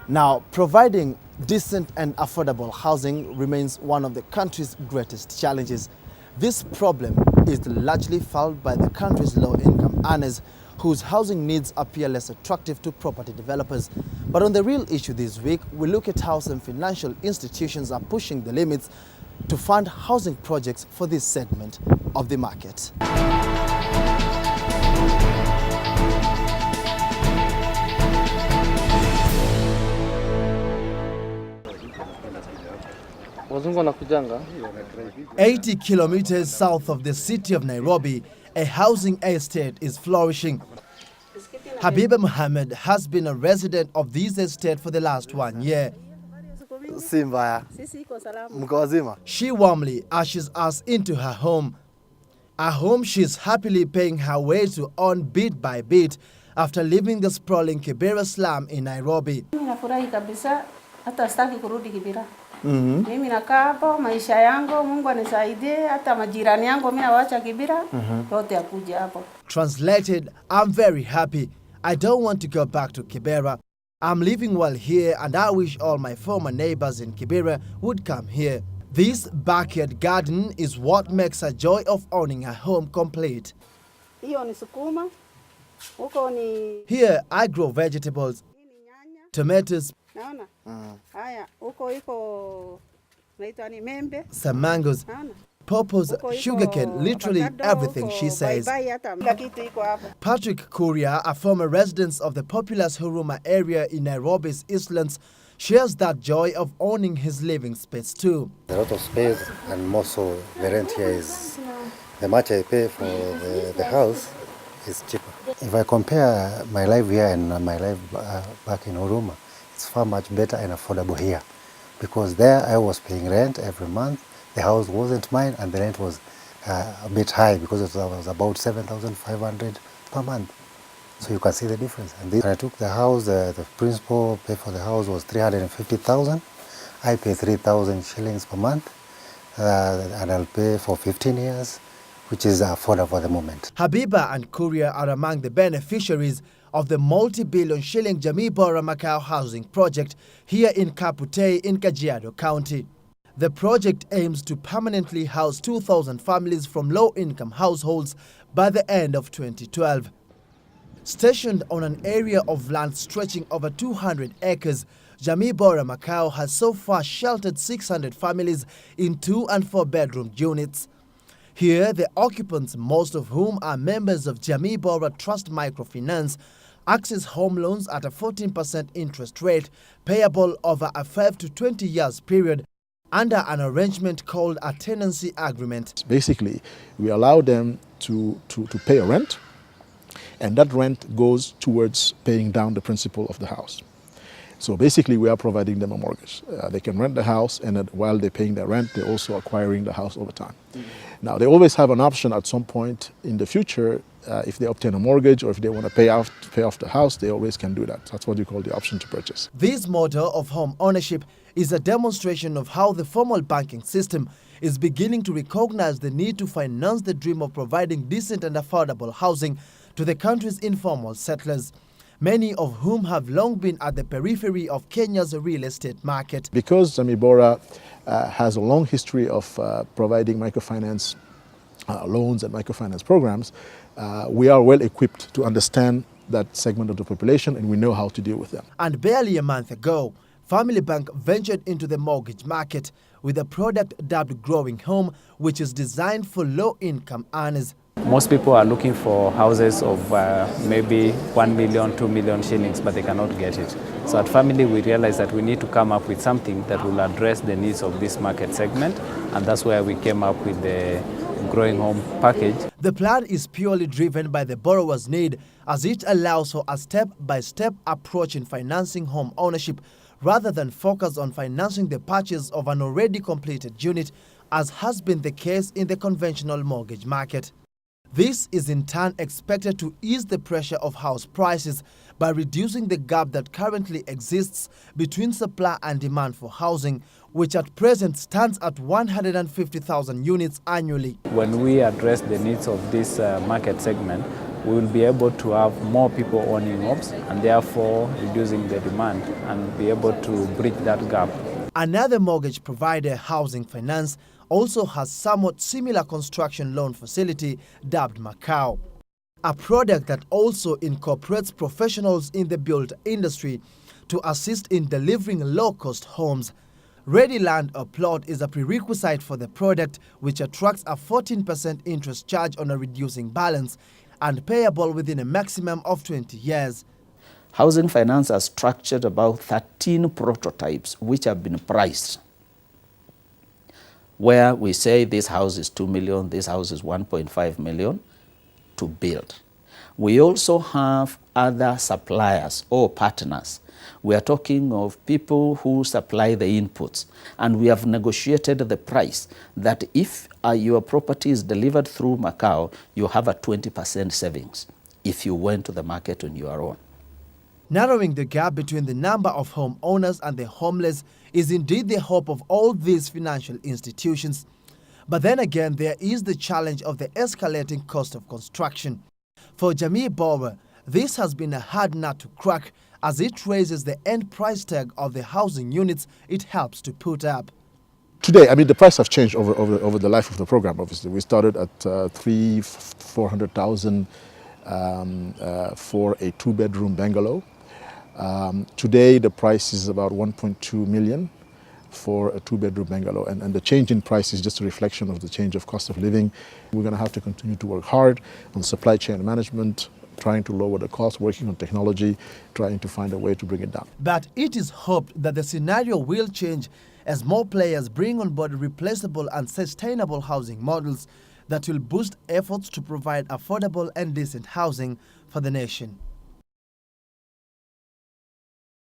Now, providing decent and affordable housing remains one of the country's greatest challenges. This problem is largely felt by the country's low-income earners, whose housing needs appear less attractive to property developers. But on the real issue this week, we look at how some financial institutions are pushing the limits to fund housing projects for this segment of the market. Kujanga. 80 kilometers south of the city of Nairobi, a housing estate is flourishing. Habiba Muhammad has been a resident of this estate for the last 1 year. She warmly ushers us into her home. A home she's happily paying her way to own bit by bit after leaving the sprawling Kibera slum in Nairobi. Mimi nakaa hapo maisha yangu, Mungu anisaidie, hata majirani yangu mimi nawacha Kibera, yote akuja hapo. Translated, I'm very happy. I don't want to go back to Kibera. I'm living well here and I wish all my former neighbors in Kibera would come here. This backyard garden is what makes her joy of owning a home complete. Hiyo ni sukuma, huko ni... Here I grow vegetables, tomatoes, naona? Haya, huko iko naitwa ni membe. some mangoes, pawpaws, sugarcane, literally everything, she says. Patrick Kuria, a former resident of the populous Huruma area in Nairobi's Eastlands, shares that joy of owning his living space too. A lot of space, and more so the rent here is, the much I pay for the house is cheaper. If I compare my life here and my life back in Huruma, it's far much better and affordable here. Because there I was paying rent every month, the house wasn't mine and the rent was a bit high because it was about 7,500 per month. So you can see the difference. And when I took the house, the principal pay for the house was 350,000. I pay 3,000 shillings per month and I'll pay for 15 years, which is affordable at the moment. Habiba and Kuria are among the beneficiaries of the multi-billion shilling Jamii Bora Macau housing project here in Kapute in Kajiado County. The project aims to permanently house 2,000 families from low-income households by the end of 2012. Stationed on an area of land stretching over 200 acres, Jamii Bora Macau has so far sheltered 600 families in 2- and 4-bedroom units. Here, the occupants, most of whom are members of Jamii Bora Trust Microfinance, access home loans at a 14% interest rate payable over a 5 to 20 years period under an arrangement called a tenancy agreement. Basically, we allow them to pay a rent, and that rent goes towards paying down the principal of the house. So basically, we are providing them a mortgage. They can rent the house, and while they're paying their rent, they're also acquiring the house over time. Now, they always have an option at some point in the future, if they obtain a mortgage or if they want to pay off the house, they always can do that. That's what you call the option to purchase. This model of home ownership is a demonstration of how the formal banking system is beginning to recognize the need to finance the dream of providing decent and affordable housing to the country's informal settlers, many of whom have long been at the periphery of Kenya's real estate market. Because Jamii Bora has a long history of providing microfinance loans and microfinance programs, we are well equipped to understand that segment of the population, and we know how to deal with them. And barely a month ago, Family Bank ventured into the mortgage market with a product dubbed Growing Home, which is designed for low-income earners. Most people are looking for houses of maybe 1 million, 2 million shillings, but they cannot get it. So at Family, we realized that we need to come up with something that will address the needs of this market segment, and that's where we came up with the Growing Home package. The plan is purely driven by the borrower's need, as it allows for a step-by-step approach in financing home ownership, rather than focus on financing the purchase of an already completed unit, as has been the case in the conventional mortgage market. This is in turn expected to ease the pressure of house prices by reducing the gap that currently exists between supply and demand for housing, which at present stands at 150,000 units annually. When we address the needs of this market segment, we will be able to have more people owning homes and therefore reducing the demand and be able to bridge that gap. Another mortgage provider, Housing Finance, also has somewhat similar construction loan facility dubbed Macau, a product that also incorporates professionals in the built industry to assist in delivering low-cost homes. Ready land or plot is a prerequisite for the product, which attracts a 14% interest charge on a reducing balance and payable within a maximum of 20 years. Housing Finance has structured about 13 prototypes which have been priced, where we say this house is 2 million, this house is 1.5 million to build. We also have other suppliers or partners. We are talking of people who supply the inputs, and we have negotiated the price that if your property is delivered through Macau, you have a 20% savings if you went to the market on your own. Narrowing the gap between the number of homeowners and the homeless is indeed the hope of all these financial institutions. But then again, there is the challenge of the escalating cost of construction. For Jamii Bora, this has been a hard nut to crack as it raises the end price tag of the housing units it helps to put up. Today, I mean, the price have changed over the life of the program, obviously. We started at 400,000 for a two-bedroom bungalow. Today, the price is about 1.2 million for a two-bedroom bungalow. And the change in price is just a reflection of the change of cost of living. We're going to have to continue to work hard on supply chain management, trying to lower the cost, working on technology, trying to find a way to bring it down. But it is hoped that the scenario will change as more players bring on board replaceable and sustainable housing models that will boost efforts to provide affordable and decent housing for the nation.